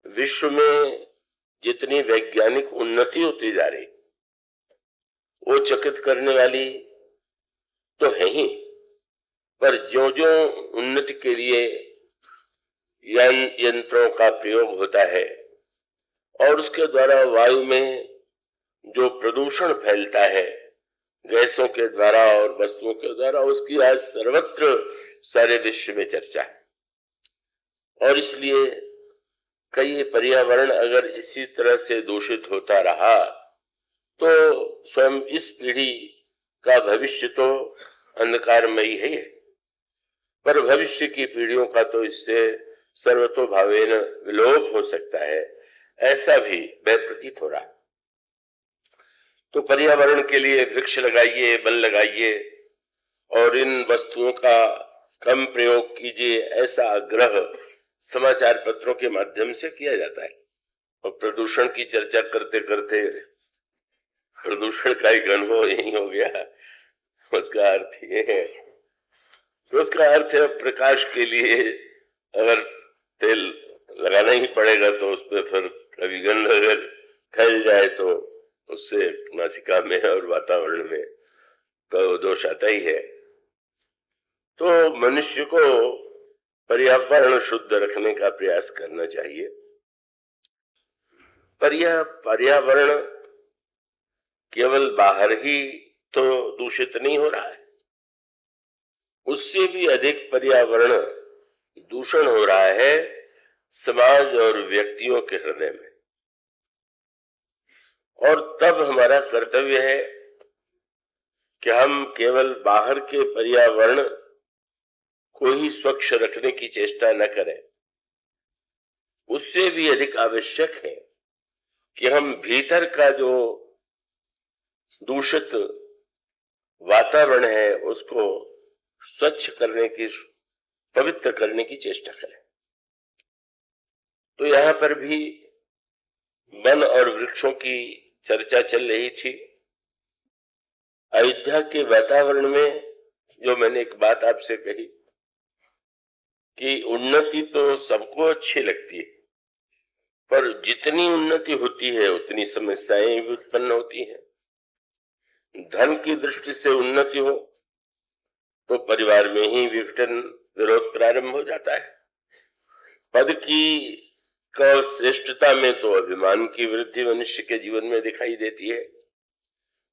विश्व में जितनी वैज्ञानिक उन्नति होती जा रही वो चकित करने वाली तो है ही, पर ज्यों ज्यों उन्नति के लिए यंत्रों का प्रयोग होता है और उसके द्वारा वायु में जो प्रदूषण फैलता है गैसों के द्वारा और वस्तुओं के द्वारा, उसकी आज सर्वत्र सारे विश्व में चर्चा है। और इसलिए कई पर्यावरण अगर इसी तरह से दूषित होता रहा तो स्वयं इस पीढ़ी का भविष्य तो अंधकारमयी है, पर भविष्य की पीढ़ियों का तो इससे सर्वतोभावेन विलोप हो सकता है, ऐसा भी वह प्रतीत हो रहा है। तो पर्यावरण के लिए वृक्ष लगाइए, वन लगाइए और इन वस्तुओं का कम प्रयोग कीजिए, ऐसा आग्रह समाचार पत्रों के माध्यम से किया जाता है। और प्रदूषण की चर्चा करते करते प्रदूषण का एक अनुभव यही हो गया। उसका अर्थ ये है, तो उसका अर्थ है प्रकाश के लिए अगर तेल लगाना ही पड़ेगा तो उस पर फिर कभी गंध अगर फैल जाए तो उससे नासिका में और वातावरण में तो दोष आता ही है। तो मनुष्य को पर्यावरण शुद्ध रखने का प्रयास करना चाहिए। पर यह पर्यावरण केवल बाहर ही तो दूषित नहीं हो रहा है, उससे भी अधिक पर्यावरण दूषण हो रहा है समाज और व्यक्तियों के हृदय में। और तब हमारा कर्तव्य है कि हम केवल बाहर के पर्यावरण को ही स्वच्छ रखने की चेष्टा न करें, उससे भी अधिक आवश्यक है कि हम भीतर का जो दूषित वातावरण है उसको स्वच्छ करने की, पवित्र करने की चेष्टा करें। तो यहां पर भी वन और वृक्षों की चर्चा चल रही थी। अयोध्या के वातावरण में जो मैंने एक बात आपसे कही कि उन्नति तो सबको अच्छी लगती है, पर जितनी उन्नति होती है उतनी समस्याएं भी उत्पन्न होती हैं। धन की दृष्टि से उन्नति हो तो परिवार में ही विघटन, विरोध प्रारंभ हो जाता है। पद की श्रेष्ठता में तो अभिमान की वृद्धि मनुष्य के जीवन में दिखाई देती है।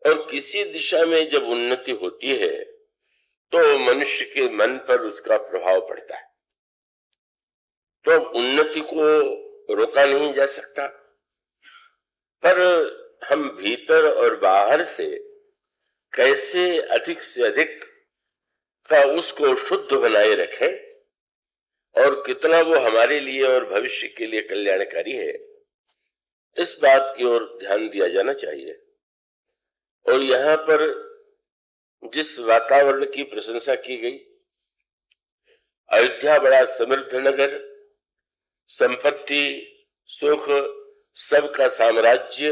और किसी दिशा में जब उन्नति होती है तो मनुष्य के मन पर उसका प्रभाव पड़ता है। तो उन्नति को रोका नहीं जा सकता, पर हम भीतर और बाहर से कैसे अधिक से अधिक का उसको शुद्ध बनाए रखें और कितना वो हमारे लिए और भविष्य के लिए कल्याणकारी है, इस बात की ओर ध्यान दिया जाना चाहिए। और यहाँ पर जिस वातावरण की प्रशंसा की गई, अयोध्या बड़ा समृद्ध नगर, संपत्ति, सुख, सबका साम्राज्य,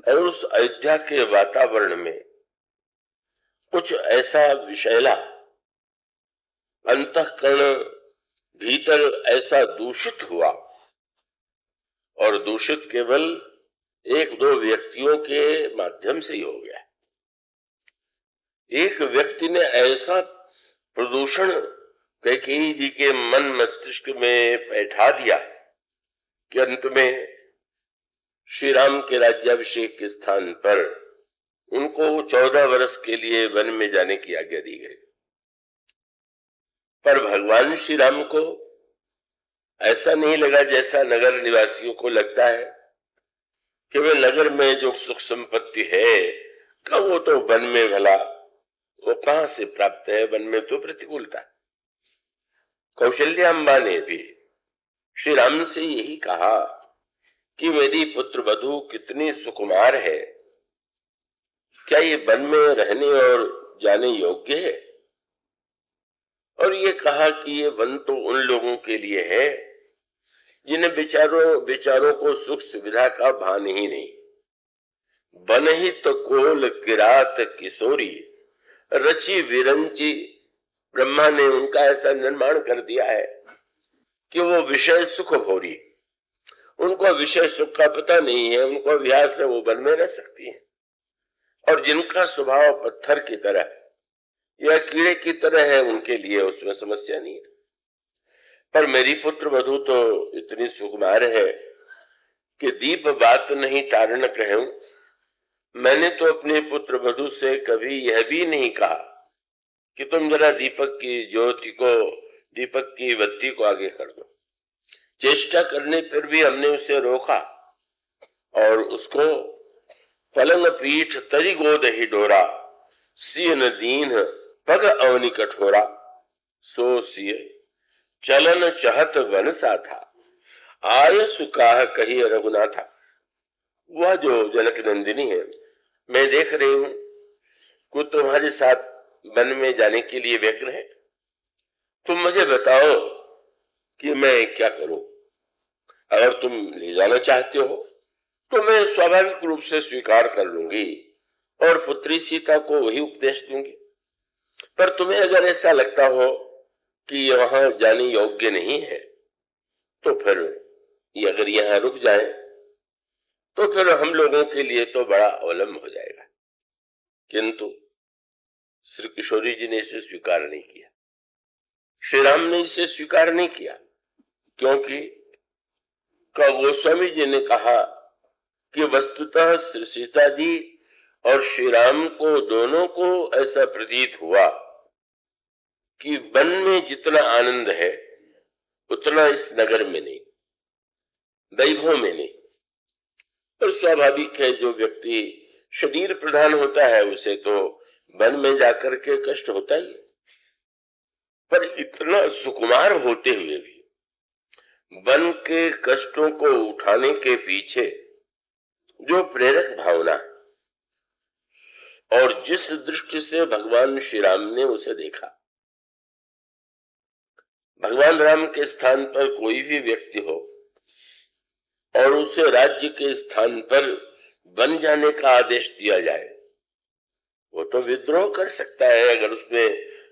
और उस अयोध्या के वातावरण में कुछ ऐसा विषैला, अंतःकरण भीतर ऐसा दूषित हुआ, और दूषित केवल एक दो व्यक्तियों के माध्यम से ही हो गया। एक व्यक्ति ने ऐसा प्रदूषण कैकेयी जी के मन मस्तिष्क में बैठा दिया कि अंत में श्री राम के राज्याभिषेक के स्थान पर उनको 14 वर्ष के लिए वन में जाने की आज्ञा दी गई। पर भगवान श्री राम को ऐसा नहीं लगा जैसा नगर निवासियों को लगता है कि वे नगर में जो सुख संपत्ति है का वो तो वन में भला वो कहां से प्राप्त है, वन में तो प्रतिकूलता। कौशल्याम्बा ने भी श्री राम से यही कहा कि मेरी पुत्र वधू कितनी सुकुमार है, क्या ये वन में रहने और जाने योग्य है? और ये कहा कि ये वन तो उन लोगों के लिए है जिन्हें विचारों को सुख सुविधा का भान ही नहीं। बन ही तो कोल किरात किशोरी रची विरंची, ब्रह्मा ने उनका ऐसा निर्माण कर दिया है कि वो विषय सुख भोरी, उनको विषय सुख का पता नहीं है, उनको अभ्यास है, वो वन में रह सकती है। और जिनका स्वभाव पत्थर की तरह या कीड़े की तरह है, उनके लिए उसमें समस्या नहीं है। पर मेरी पुत्र वधू तो इतनी सुकुमार है कि दीप बात नहीं तारण कहूं। मैंने तो अपने पुत्र वधू से कभी यह भी नहीं कहा कि तुम जरा दीपक की ज्योति को, दीपक की बत्ती को आगे कर दो। चेष्टा करने पर भी हमने उसे रोका और उसको पलंग पीठ तरी गोद ही डोरा, सीन दीन पग अवनि कठोरा, सो सिय चलन चहत वन सा था, आय सुकाह कही रघुनाथा। वह जो जनक नंदिनी है, मैं देख रही हूं कि तुम्हारे साथ वन में जाने के लिए व्यग्र है। तुम मुझे बताओ कि मैं क्या करूं। अगर तुम ले जाना चाहते हो तो मैं स्वाभाविक रूप से स्वीकार कर लूंगी और पुत्री सीता को वही उपदेश दूंगी। पर तुम्हें अगर ऐसा लगता हो कि वहां जाने योग्य नहीं है, तो फिर ये अगर यहां रुक जाए तो फिर हम लोगों के लिए तो बड़ा अवलंब हो जाएगा। किंतु श्री किशोरी जी ने इसे स्वीकार नहीं किया, श्री राम ने इसे स्वीकार नहीं किया, क्योंकि गोस्वामी जी ने कहा कि वस्तुतः श्री सीता जी और श्री राम को दोनों को ऐसा प्रतीत हुआ कि वन में जितना आनंद है उतना इस नगर में नहीं, वैभव में नहीं। पर स्वाभाविक है, जो व्यक्ति शरीर प्रधान होता है उसे तो वन में जाकर के कष्ट होता ही है। पर इतना सुकुमार होते हुए भी वन के कष्टों को उठाने के पीछे जो प्रेरक भावना और जिस दृष्टि से भगवान श्री राम ने उसे देखा, भगवान राम के स्थान पर कोई भी व्यक्ति हो और उसे राज्य के स्थान पर बन जाने का आदेश दिया जाए, वो तो विद्रोह कर सकता है अगर उसमें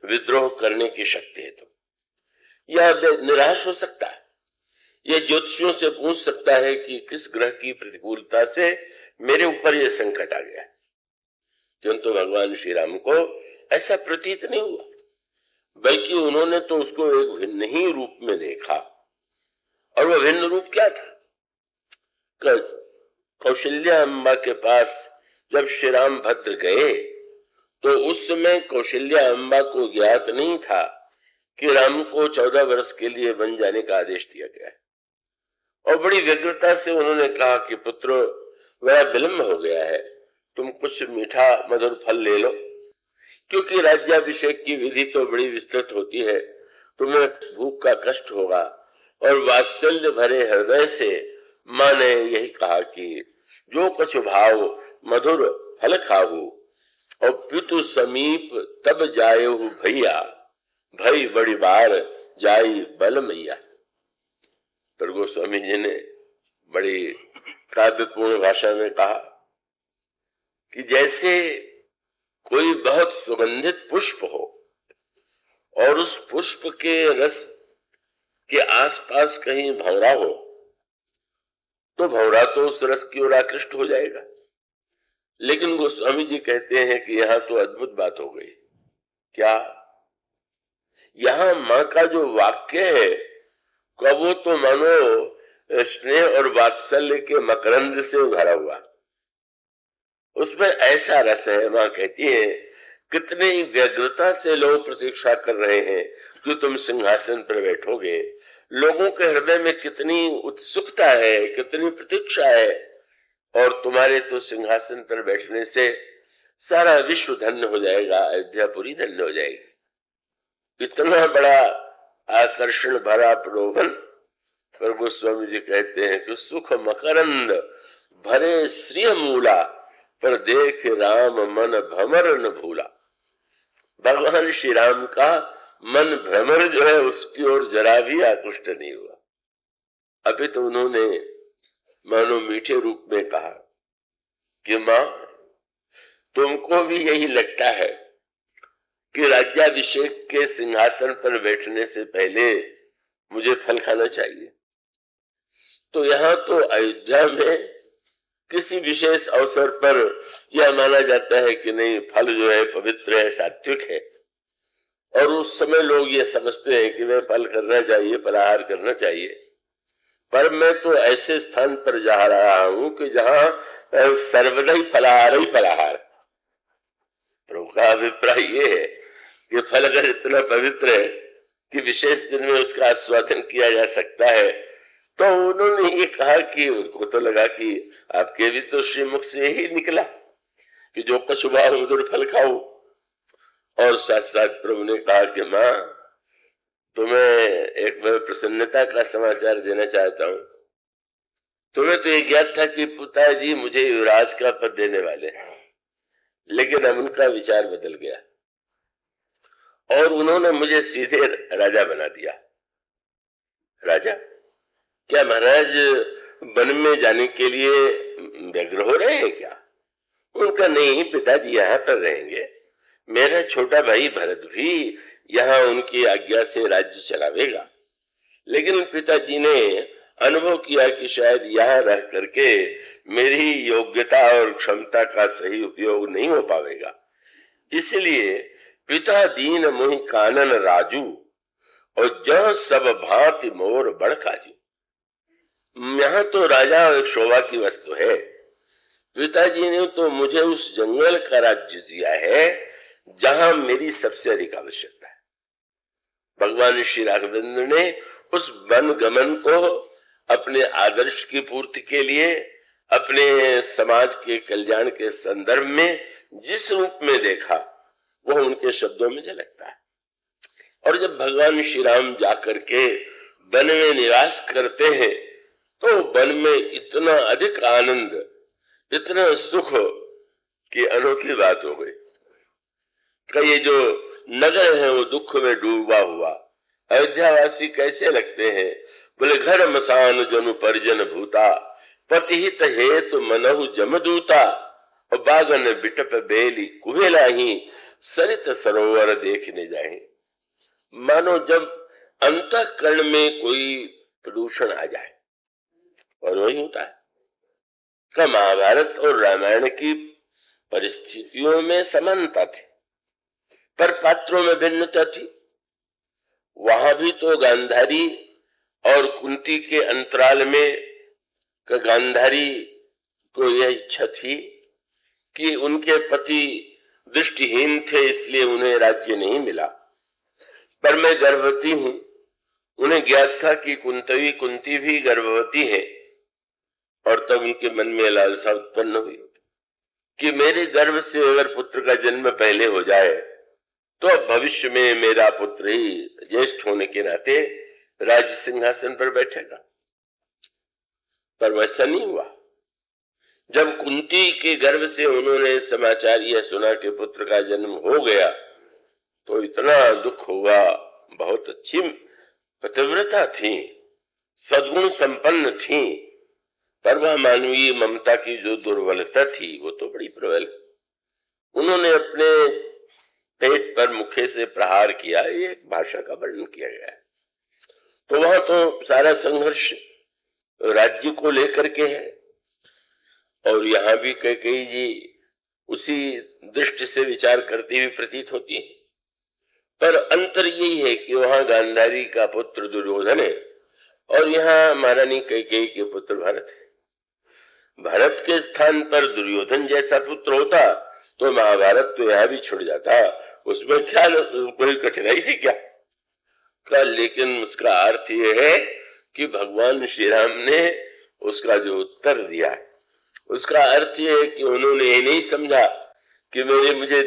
विद्रोह करने की शक्ति है तो, या निराश हो सकता है, या ज्योतिषियों से पूछ सकता है कि किस ग्रह की प्रतिकूलता से मेरे ऊपर यह संकट आ गया। किंतु भगवान श्री राम को ऐसा प्रतीत नहीं हुआ, बल्कि उन्होंने तो उसको एक भिन्न ही रूप में देखा। और वह भिन्न रूप क्या था? कौशल्या अम्बा के पास जब श्री राम भद्र गए तो उस समय कौशल्या अम्बा को ज्ञात नहीं था कि राम को 14 वर्ष के लिए वन जाने का आदेश दिया गया है। और बड़ी व्यग्रता से उन्होंने कहा कि पुत्र, बड़ा विलंब हो गया है, तुम कुछ मीठा मधुर फल ले लो, क्योंकि राज्याभिषेक की विधि तो बड़ी विस्तृत होती है, तुम्हें भूख का कष्ट होगा। और वात्सल्य भरे हृदय से मां ने यही कहा कि जो कुछ भाव मधुर फल खाहू, और पितु समीप तब जायहु भैया, भई बड़ी बार जाई बल मैया। पर गोस्वामी जी ने बड़ी काव्यपूर्ण भाषा में कहा कि जैसे कोई बहुत सुगंधित पुष्प हो और उस पुष्प के रस के आसपास कहीं भंवरा हो, तो भंवरा तो उस रस की ओर आकृष्ट हो जाएगा। लेकिन गोस्वामी जी कहते हैं कि यहां तो अद्भुत बात हो गई। क्या? यहां मां का जो वाक्य है वो तो मानो स्नेह और वात्सल्य के मकरंद से भरा हुआ, उसमें ऐसा रस है। मां कहती है कितने ही व्यग्रता से लोग प्रतीक्षा कर रहे हैं कि तुम सिंहासन पर बैठोगे। लोगों के हृदय में कितनी उत्सुकता है, कितनी प्रतीक्षा है, और तुम्हारे तो सिंहासन पर बैठने से सारा विश्व धन्य हो जाएगा, अयोध्या पूरी धन्य हो जाएगी। इतना बड़ा आकर्षण भरा प्रलोभन। पर गोस्वामी जी कहते हैं कि सुख मकरंद भरे श्रिय मूला, पर देख राम मन भ्रमर न भूला। भगवान श्री राम का मन भ्रमर जो है उसकी ओर जरा भी आकृष्ट नहीं हुआ। अभी तो उन्होंने मानो मीठे रूप में कहा कि मां, तुमको भी यही लगता है कि राज्याभिषेक के सिंहासन पर बैठने से पहले मुझे फल खाना चाहिए? तो यहाँ तो अयोध्या में किसी विशेष अवसर पर यह माना जाता है कि नहीं, फल जो है पवित्र है, सात्विक है, और उस समय लोग ये समझते हैं कि वह फल करना चाहिए, फलाहार करना चाहिए। पर मैं तो ऐसे स्थान पर जा रहा हूं कि जहां सर्वदा ही फलाहार। प्रभु का अभिप्राय ये है कि फल अगर इतना पवित्र है कि विशेष दिन में उसका आस्वादन किया जा सकता है, तो उन्होंने ये कहा कि उनको तो लगा कि आपके भी तो श्रीमुख से ही निकला कि जो कछुआ मधुर फल खाओ। और साथ साथ प्रभु ने कहा कि माँ, तुम्हें एक मैं प्रसन्नता का समाचार देना चाहता हूं। तुम्हें तो ये ज्ञात था कि पिताजी मुझे युवराज का पद देने वाले हैं, लेकिन अब उनका विचार बदल गया और उन्होंने मुझे सीधे राजा बना दिया। राजा? क्या महाराज वन में जाने के लिए व्यग्र हो रहे हैं क्या? उनका नहीं, पिताजी यहाँ पर रहेंगे। मेरा छोटा भाई भरत भी यहाँ उनकी आज्ञा से राज्य चलावेगा। लेकिन पिताजी ने अनुभव किया कि शायद यहाँ रह करके मेरी योग्यता और क्षमता का सही उपयोग नहीं हो पाएगा, इसलिए पिता दीन मोहि कानन राजू और जह सब भांति मोर बड़ काजू। यहाँ तो राजा एक शोभा की वस्तु है। पिताजी ने तो मुझे उस जंगल का राज्य दिया है जहां मेरी सबसे अधिक आवश्यकता है। भगवान श्री राघवेंद्र ने उस वन गमन को अपने आदर्श की पूर्ति के लिए, अपने समाज के कल्याण के संदर्भ में जिस रूप में देखा, वह उनके शब्दों में झलकता है। और जब भगवान श्री राम जाकर के वन में निवास करते हैं, तो वन में इतना अधिक आनंद, इतना सुख की अनोखी बात हो गई। ये जो नगर है वो दुख में डूबा हुआ। अयोध्यावासी कैसे लगते हैं? बोले घर मसान जनु परिजन भूता, पतिहित हेतु मनहु जमदूता, और बागन बिटप बेली कुहेला ही सरित सरोवर देखने जाए। मानो जब अंतःकरण में कोई प्रदूषण आ जाए, और वही होता है। का महाभारत और रामायण की परिस्थितियों में समानता थी, पर पात्रों में भिन्नता थी। वहां भी तो गांधारी और कुंती के अंतराल में गांधारी को यह इच्छा थी कि उनके पति दृष्टिहीन थे, इसलिए उन्हें राज्य नहीं मिला। पर मैं गर्भवती हूं, उन्हें ज्ञात था कि कुंती भी गर्भवती है, और तब उनके मन में लालसा उत्पन्न हुई कि मेरे गर्भ से अगर पुत्र का जन्म पहले हो जाए तो भविष्य में मेरा पुत्र ही ज्येष्ठ होने के नाते राज सिंहासन पर बैठेगा। पर वैसा नहीं हुआ। जब कुंती के गर्भ से उन्होंने समाचार यह सुना कि पुत्र का जन्म हो गया, तो इतना दुख हुआ। बहुत अच्छी पतिव्रता थी, सद्गुण संपन्न थी, पर वह मानवीय ममता की जो दुर्बलता थी वो तो बड़ी प्रबल। उन्होंने अपने पेट पर मुखे से प्रहार किया, ये एक भाषा का वर्णन किया गया है। तो वहां तो सारा संघर्ष राज्य को लेकर के है, और यहाँ भी कैकेयी जी उसी दृष्टि से विचार करती हुई प्रतीत होती है। पर अंतर यही है कि वहां गांधारी का पुत्र दुर्योधन है और यहाँ महारानी कैकेयी के पुत्र भरत है। भरत के स्थान पर दुर्योधन जैसा पुत्र होता तो महाभारत तो यहाँ भी छुट जाता, उसमें क्या कोई कठिनाई थी क्या? लेकिन उसका अर्थ यह है कि भगवान श्री राम ने उसका जो उत्तर दिया, उसका अर्थ यह है कि उन्होंने ये नहीं समझा कि मुझे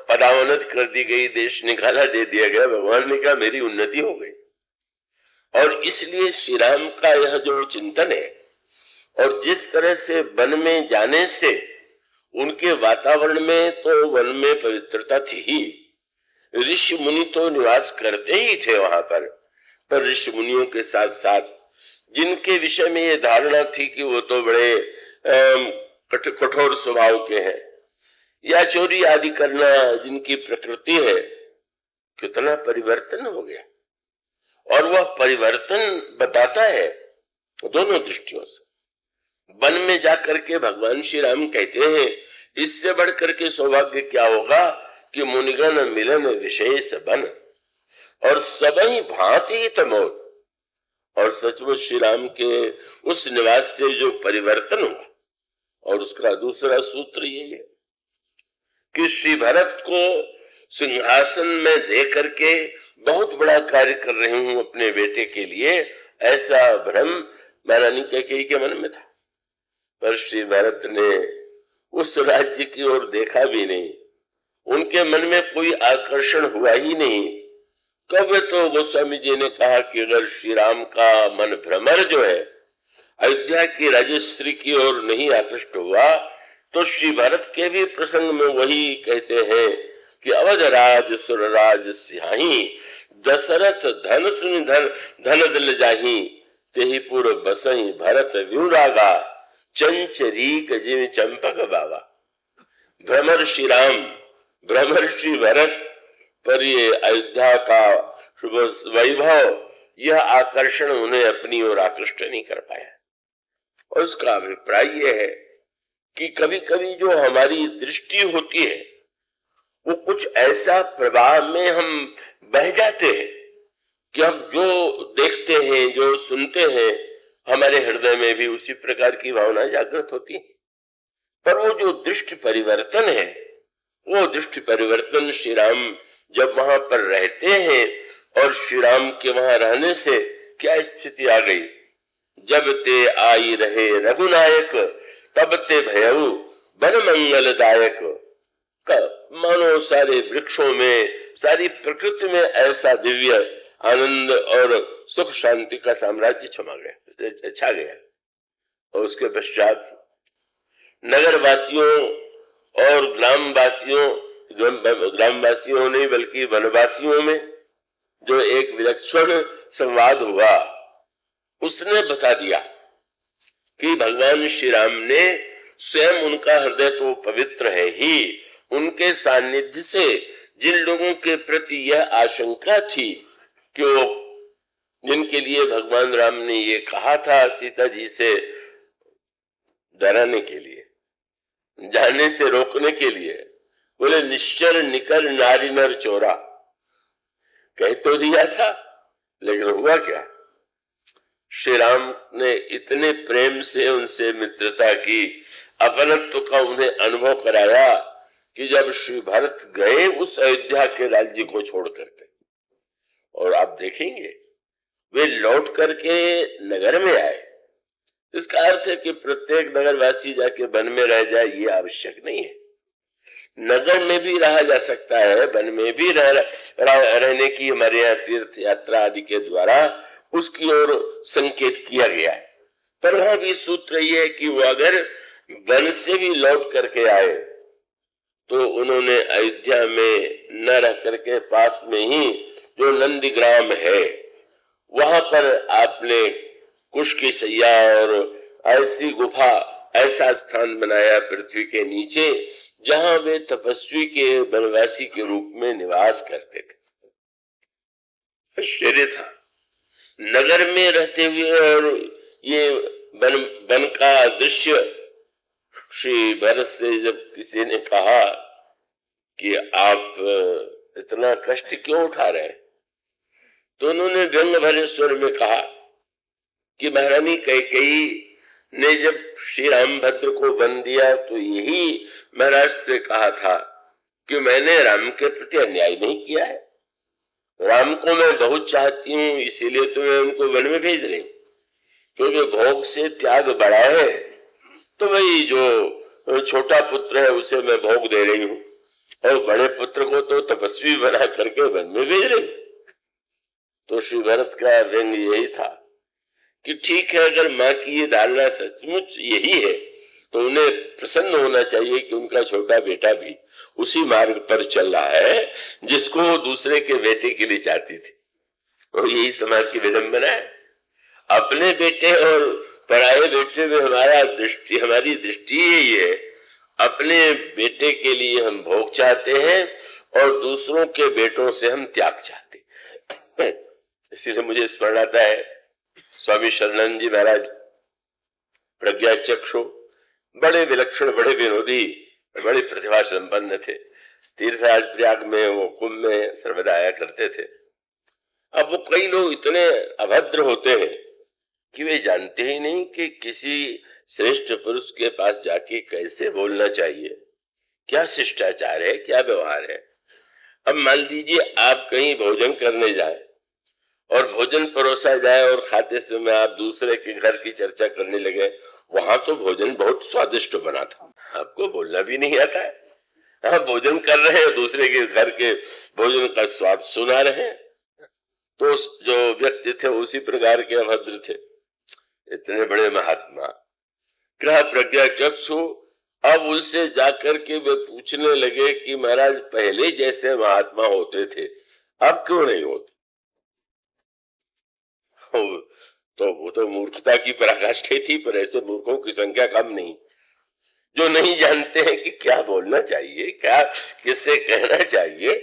पदावनत कर दी गई, देश निकाला दे दिया गया। भगवान ने कहा मेरी उन्नति हो गई, और इसलिए श्री राम का यह जो चिंतन है, और जिस तरह से वन में जाने से उनके वातावरण में तो वन में पवित्रता थी ही, ऋषि मुनि तो निवास करते ही थे वहां पर ऋषि मुनियों के साथ साथ जिनके विषय में ये धारणा थी कि वो तो बड़े कठोर स्वभाव के हैं, या चोरी आदि करना जिनकी प्रकृति है, कितना परिवर्तन हो गया। और वह परिवर्तन बताता है दोनों दृष्टियों से। वन में जाकर के भगवान श्री राम कहते हैं, इससे बढ़कर के सौभाग्य क्या होगा कि मुनिगण मिलन विशेष बन और सबई भांति तमोद। और सचमुच श्री राम के उस निवास से जो परिवर्तन हुआ, और उसका दूसरा सूत्र ये है कि श्री भरत को सिंहासन में दे करके बहुत बड़ा कार्य कर रही हूं अपने बेटे के लिए, ऐसा भ्रम महारानी कैकेयी के मन में था। पर श्री भरत ने उस राज्य की ओर देखा भी नहीं, उनके मन में कोई आकर्षण हुआ ही नहीं। कब तो गोस्वामी जी ने कहा कि अगर श्री राम का मन भ्रमर जो है अयोध्या की राजश्री की ओर नहीं आकृष्ट हुआ, तो श्री भरत के भी प्रसंग में वही कहते हैं कि अवध राज सुरराज सिहाही दशरथ धन सुन धन दिल जाही तेहि पुर बसई भरत व्यूरागा चंचरीक जिम चंपक बाबा। भ्रमर श्री राम, भ्रमर श्री भरत पर ये अयोध्या का वैभव, यह आकर्षण उन्हें अपनी ओर आकृष्ट नहीं कर पाया। और उसका अभिप्राय यह है कि कभी कभी जो हमारी दृष्टि होती है वो कुछ ऐसा प्रवाह में हम बह जाते हैं कि हम जो देखते हैं, जो सुनते हैं, हमारे हृदय में भी उसी प्रकार की भावना जागृत होती है। पर वो जो दृष्टि परिवर्तन है, वो दृष्टि परिवर्तन श्री राम जब वहां पर रहते हैं और श्री राम के वहां रहने से क्या स्थिति आ गई, जब ते आई रहे रघुनायक तब ते भयऊ बन मंगलदायक। मानो सारे वृक्षों में, सारी प्रकृति में ऐसा दिव्य आनंद और सुख शांति का साम्राज्य छमा गया, छा गया। और उसके पश्चात नगरवासियों और ग्रामवासियों नहीं बल्कि वनवासियों में जो एक विलक्षण संवाद हुआ, उसने बता दिया कि भगवान श्री राम ने स्वयं, उनका हृदय तो पवित्र है ही, उनके सानिध्य से जिन लोगों के प्रति यह आशंका थी कि वो, जिनके लिए भगवान राम ने ये कहा था सीता जी से डराने के लिए, जाने से रोकने के लिए, बोले निश्चर निकर नारी नर चोरा, कह तो दिया था लेकिन हुआ क्या। श्री राम ने इतने प्रेम से उनसे मित्रता की, अपनत्व का उन्हें अनुभव कराया कि जब श्री भरत गए उस अयोध्या के राज्य को छोड़ करके, और आप देखेंगे वे लौट करके नगर में आए। इसका अर्थ है कि प्रत्येक नगरवासी जाके वन में रह जाए ये आवश्यक नहीं है। नगर में भी रहा जा सकता है, वन में भी रहने की हमारे यहाँ तीर्थ यात्रा आदि के द्वारा उसकी ओर संकेत किया गया है। पर वहां भी सूत्र ये है कि वो अगर वन से भी लौट करके आए तो उन्होंने अयोध्या में न रह करके पास में ही जो नंदीग्राम है वहां पर आपने कुश की सैया और ऐसी गुफा, ऐसा स्थान बनाया पृथ्वी के नीचे जहां वे तपस्वी के वनवासी के रूप में निवास करते थे। आश्चर्य था नगर में रहते हुए, और ये वन का दृश्य श्री भरत से जब किसी ने कहा कि आप इतना कष्ट क्यों उठा रहे हैं, तो उन्होंने व्यंग भरे स्वर में कहा कि महारानी कैकेयी ने जब श्री रामभद्र को वन दिया तो यही महाराज से कहा था कि मैंने राम के प्रति अन्याय नहीं किया है, राम को मैं बहुत चाहती हूं, इसीलिए तो मैं उनको वन में भेज रही हूं, क्योंकि भोग से त्याग बड़ा है, तो वही जो छोटा पुत्र है उसे मैं भोग दे रही हूं, और बड़े पुत्र को तो तपस्वी बना करके वन में भेज रही। तो श्री भरत का व्यंग यही था कि ठीक है, अगर माँ की ये धारणा सचमुच यही है तो उन्हें प्रसन्न होना चाहिए कि उनका छोटा बेटा भी उसी मार्ग पर चल रहा है जिसको दूसरे के बेटे के लिए चाहती थी। और यही समाज की विडंबना है। अपने बेटे और पराये बेटे में हमारी दृष्टि यही है, अपने बेटे के लिए हम भोग चाहते हैं और दूसरों के बेटों से हम त्याग चाहते हैं। इसीलिए मुझे स्मरण आता है स्वामी शरणानंद जी महाराज प्रज्ञाचक्षु, बड़े विलक्षण, बड़े विनोदी, बड़े प्रतिभा संपन्न थे। तीर्थराज प्रयाग में, वो कुंभ में सर्वदा आया करते थे। अब वो कई लोग इतने अभद्र होते हैं कि वे जानते ही नहीं कि किसी श्रेष्ठ पुरुष के पास जाके कैसे बोलना चाहिए, क्या शिष्टाचार है, क्या व्यवहार है। अब मान लीजिए आप कहीं भोजन करने जाए और भोजन परोसा जाए और खाते समय आप दूसरे के घर की चर्चा करने लगे, वहां तो भोजन बहुत स्वादिष्ट बना था, आपको बोलना भी नहीं आता है, हाँ भोजन कर रहे हैं, दूसरे के घर के भोजन का स्वाद सुना रहे हैं। तो जो व्यक्ति थे उसी प्रकार के अभद्र थे। इतने बड़े महात्मा, ग्रह प्रज्ञा चक्षु, अब उससे जाकर के वे पूछने लगे कि महाराज पहले जैसे महात्मा होते थे अब क्यों नहीं होते। तो वो तो मूर्खता की पराकाष्ठा थी, पर ऐसे मूर्खों की संख्या कम नहीं, जो नहीं जानते हैं कि क्या बोलना चाहिए, क्या किससे कहना चाहिए।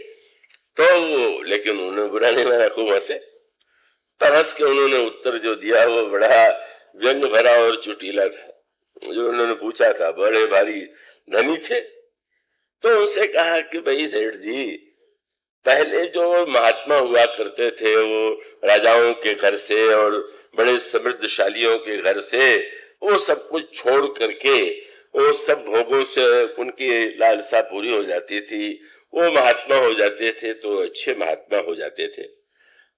तो लेकिन उन्होंने बुरा नहीं माना, खूब हंसे। तब हंस के उन्होंने उत्तर जो दिया वो बड़ा व्यंग भरा और चुटीला था। जो उन्होंने पूछा था, बड़े भारी धनी थे, तो उनसे कहा कि भाई सेठ जी, पहले जो महात्मा हुआ करते थे वो राजाओं के घर से और बड़े समृद्धशालियों के घर से वो सब कुछ छोड़ करके, वो सब भोगों से उनकी लालसा पूरी हो जाती थी, वो महात्मा हो जाते थे, तो अच्छे महात्मा हो जाते थे।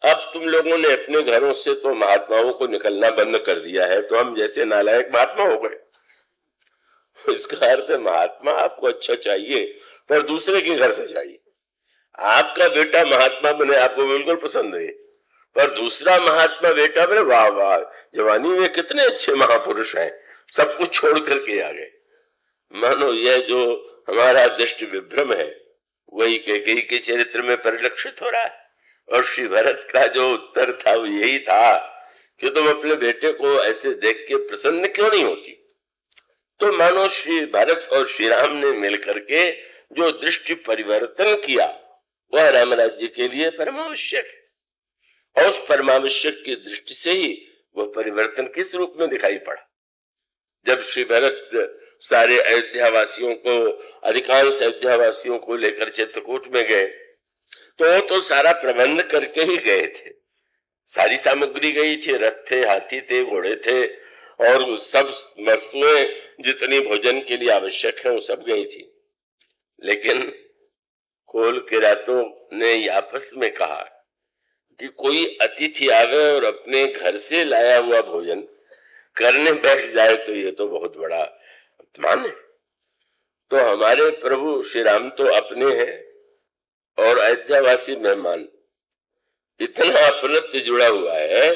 अब तुम लोगों ने अपने घरों से तो महात्माओं को निकलना बंद कर दिया है, तो हम जैसे नालायक महात्मा हो गए। इसका अर्थ है महात्मा आपको अच्छा चाहिए पर दूसरे के घर से चाहिए। आपका बेटा महात्मा बने आपको बिल्कुल पसंद है, पर दूसरा महात्मा बेटा बने, वाह वाह जवानी में कितने अच्छे महापुरुष हैं, सब कुछ छोड़ करके आ गए। मानो यह जो हमारा दृष्टि विभ्रम है वही कैकेयी के चरित्र में परिलक्षित हो रहा है। और श्री भरत का जो उत्तर था वो यही था कि तुम अपने बेटे को ऐसे देख के प्रसन्न क्यों नहीं होती। तो मानो श्री भरत और श्री राम ने मिलकर के जो दृष्टि परिवर्तन किया वह राम राज्य के लिए परमावश्यक है, और उस परमावश्यक की दृष्टि से ही वह परिवर्तन किस रूप में दिखाई पड़ा। जब श्री भरत सारे अयोध्यावासियों को, अधिकांश अयोध्यावासियों को लेकर चित्रकूट में गए, तो सारा प्रबंध करके ही गए थे, सारी सामग्री गई थी, रथ थे, हाथी थे, घोड़े थे, और सब वस्तुएं जितनी भोजन के लिए आवश्यक है वो सब गई थी। लेकिन कोल किरातों ने आपस में कहा कि कोई अतिथि आवे और अपने घर से लाया हुआ भोजन करने बैठ जाए तो ये तो बहुत बड़ा अपमान है। तो हमारे प्रभु श्री राम तो अपने हैं और अयोध्यावासी मेहमान, इतना अपनत्व जुड़ा हुआ है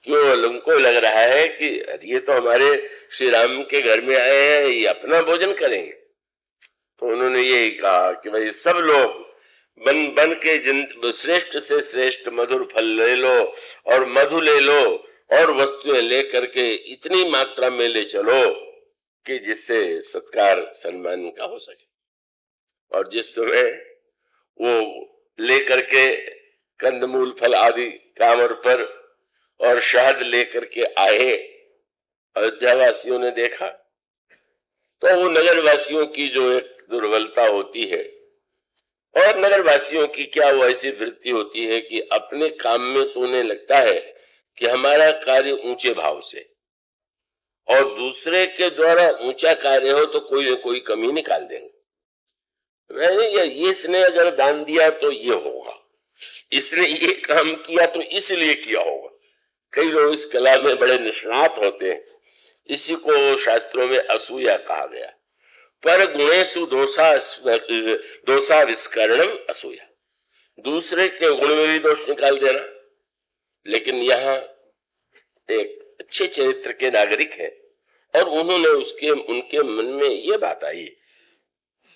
कि उनको लग रहा है कि ये तो हमारे श्री राम के घर में आए हैं, ये अपना भोजन करेंगे। तो उन्होंने ये कहा कि भाई सब लोग बन बन के श्रेष्ठ से श्रेष्ठ मधुर फल ले लो और मधु ले लो और वस्तुएं लेकर के इतनी मात्रा में ले चलो कि जिससे सत्कार सम्मान का हो सके। और जिस समय वो लेकर के कंदमूल फल आदि कामर पर और शहद लेकर के आए, अयोध्यावासियों ने देखा तो वो नगरवासियों की जो एक दुर्बलता होती है, और नगरवासियों की क्या वो ऐसी वृत्ति होती है कि अपने काम में तो उन्हें लगता है कि हमारा कार्य ऊंचे भाव से, और दूसरे के द्वारा ऊंचा कार्य हो तो कोई न कोई कमी निकाल देंगे। ये इसने अगर दान दिया तो ये होगा, इसने ये काम किया तो इसलिए किया होगा। कई लोग इस कला में बड़े निष्णात होते हैं, इसी को शास्त्रों में असूया कहा गया। पर गुणेषु दोषा विस्करणम असूया, दूसरे के गुण में भी दोष निकाल देना। लेकिन यहाँ एक अच्छे चरित्र के नागरिक हैं और उन्होंने उनके मन में ये बात आई,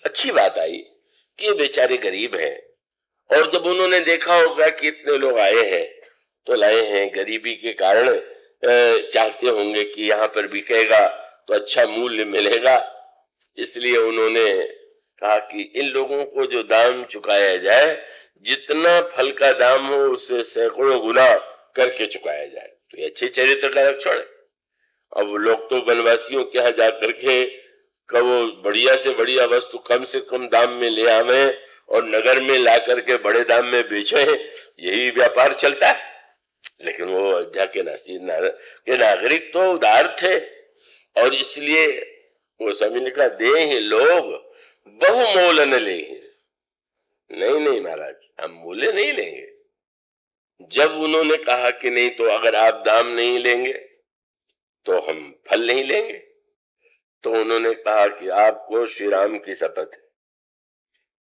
अच्छी बात आई कि ये बेचारे गरीब हैं, और जब उन्होंने देखा होगा कि इतने लोग आए हैं तो लाए हैं गरीबी के कारण, चाहते होंगे कि यहाँ पर बिकेगा तो अच्छा मूल्य मिलेगा, इसलिए उन्होंने कहा कि इन लोगों को जो दाम चुकाया जाए, जितना फल का दाम हो उससे सैकड़ों गुना करके चुकाया जाए। तो ये अच्छे चरित्र का लक्षण है। अब लोग तो वनवासियों के यहाँ जाकर के वो बढ़िया से बढ़िया वस्तु कम से कम दाम में ले आवे और नगर में ला करके बड़े दाम में बेचे, यही व्यापार चलता है। लेकिन वो अयोध्या के नागरिक तो उदार थे और इसलिए वो स्वामी ने कहा, दे ही लोग बहुमोल न ले। नहीं नहीं महाराज, हम मूल्य नहीं लेंगे। जब उन्होंने कहा कि नहीं तो अगर आप दाम नहीं लेंगे तो हम फल नहीं लेंगे, तो उन्होंने कहा कि आपको श्री राम की शपथ है।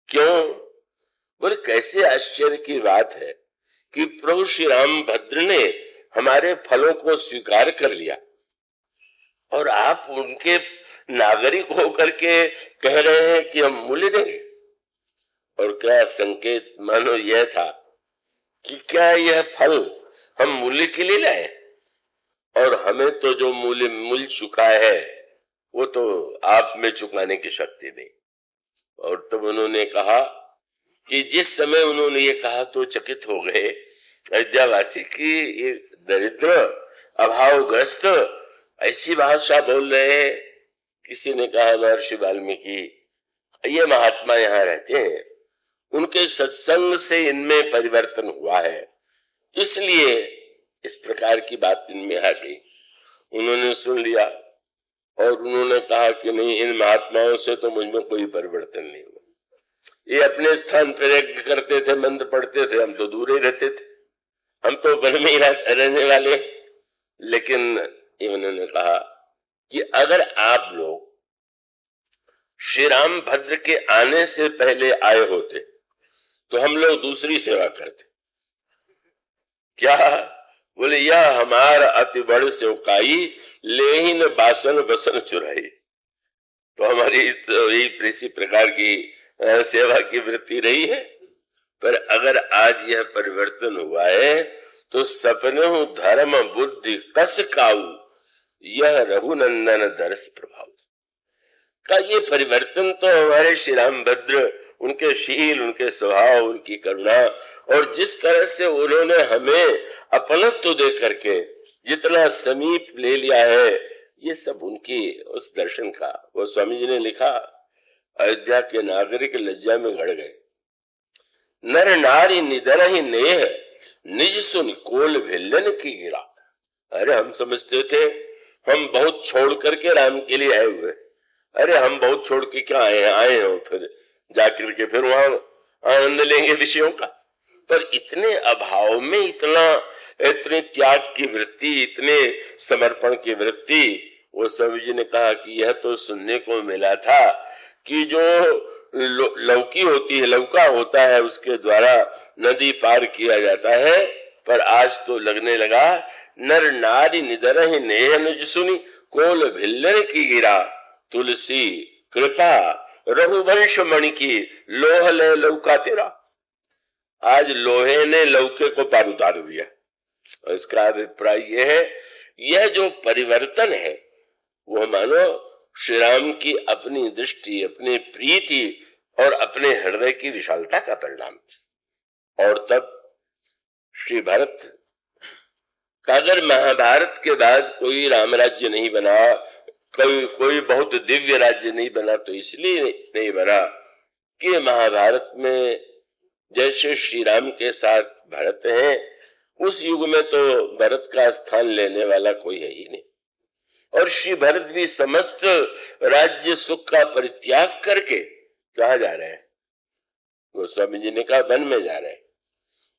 क्यों? बोले कैसे आश्चर्य की बात है कि प्रभु श्री राम भद्र ने हमारे फलों को स्वीकार कर लिया और आप उनके नागरिक होकर के कह रहे हैं कि हम मूल्य देंगे। और क्या संकेत मानो यह था कि क्या यह फल हम मूल्य के लिए लाए, और हमें तो जो मूल्य मिल चुका है वो तो आप में चुकाने की शक्ति नहीं। और तब उन्होंने कहा कि जिस समय उन्होंने ये कहा तो चकित हो गए अयोध्यावासी की, ये दरिद्र अभावग्रस्त ऐसी भाषा बोल रहे हैं। किसी ने कहा महर्षि वाल्मीकि ये महात्मा यहाँ रहते हैं, उनके सत्संग से इनमें परिवर्तन हुआ है, इसलिए इस प्रकार की बात इनमें आ गई। उन्होंने सुन लिया और उन्होंने कहा कि नहीं, इन महात्माओं से तो मुझ में कोई परिवर्तन नहीं हुआ। ये अपने स्थान पर यज्ञ करते थे, मंत्र पढ़ते थे, हम तो दूर ही रहते थे, हम तो वन में ही रहने वाले। लेकिन उन्होंने कहा कि अगर आप लोग श्री राम भद्र के आने से पहले आए होते तो हम लोग दूसरी सेवा करते। क्या? बोले यह हमारा अति बड़ सेवकाई, लेहिन बासन बसन चुराई। तो हमारी तो इसी प्रकार की सेवा की वृत्ति रही है। पर अगर आज यह परिवर्तन हुआ है तो सपने धर्म बुद्धि कस काऊ, यह रघुनंदन दर्श प्रभाव का। ये परिवर्तन तो हमारे श्री राम भद्र, उनके शील, उनके स्वभाव, उनकी करुणा और जिस तरह से उन्होंने हमें अपनत्व दे करके जितना समीप ले लिया है, ये सब उनकी उस दर्शन का। वो स्वामी जी ने लिखा, अयोध्या के नागरिक लज्जा में गड़ गए। नर नारी निधन ही नेह, निज सुन कोल भिल्लन की गिरा। अरे हम समझते थे हम बहुत छोड़ करके राम के लिए आए हुए। अरे हम बहुत छोड़ के क्या आए हो, फिर जाकर के फिर वहां आनंद लेंगे विषयों का। पर इतने अभाव में इतने त्याग की वृत्ति, इतने समर्पण की वृत्ति। वो स्वामी जी ने कहा कि यह तो सुनने को मिला था कि जो लौकी होती है, लौका होता है, उसके द्वारा नदी पार किया जाता है। पर आज तो लगने लगा नर नारी निधन ही नेह निज सुनी कोल भिल्लन की गिरा, तुलसी कृपा रघुवंश मणि की लोह ले लौका तेरा। आज लोहे ने लौके को पार उतार दिया। इसका अभिप्राय यह है, यह जो परिवर्तन है वो मानो श्री राम की अपनी दृष्टि, अपनी प्रीति और अपने हृदय की विशालता का परिणाम। और तब श्री भरत का अगर महाभारत के बाद कोई राम राज्य नहीं बना, कोई बहुत दिव्य राज्य नहीं बना, तो इसलिए नहीं बना कि महाभारत में जैसे श्री राम के साथ भरत हैं, उस युग में तो भरत का स्थान लेने वाला कोई है ही नहीं। और श्री भरत भी समस्त राज्य सुख का परित्याग करके कहाँ जा रहे हैं? गोस्वामी जी ने कहा वन में जा रहे हैं।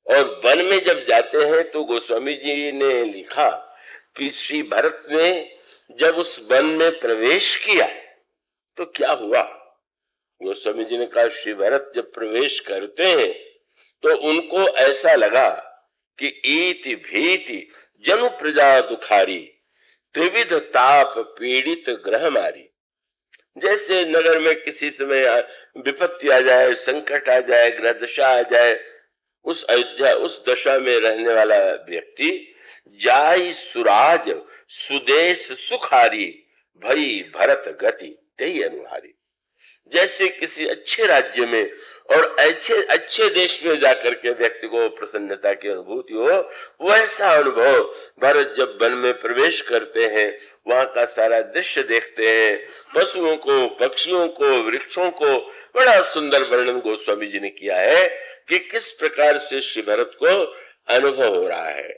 और वन में जब जाते हैं तो गोस्वामी जी ने लिखा कि श्री भरत ने जब उस वन में प्रवेश किया तो क्या हुआ? गोस्वामी जी ने कहा श्री भरत जब प्रवेश करते हैं तो उनको ऐसा लगा कि ईति भीति जनु प्रजा दुखारी, त्रिविध ताप पीड़ित ग्रह मारी। जैसे नगर में किसी समय विपत्ति आ जाए, संकट आ जाए, ग्रह दशा आ जाए, उस अयोध्या उस दशा में रहने वाला व्यक्ति जाई सुराज सुदेश सुखारी, भई भरत गति तेई अनुहारी। जैसे किसी अच्छे राज्य में और अच्छे अच्छे देश में जाकर के व्यक्ति को प्रसन्नता की अनुभूति हो, वैसा अनुभव भरत जब वन में प्रवेश करते हैं, वहां का सारा दृश्य देखते हैं, पशुओं को, पक्षियों को, वृक्षों को, बड़ा सुंदर वर्णन गोस्वामी जी ने किया है कि किस प्रकार से श्री भरत को अनुभव हो रहा है।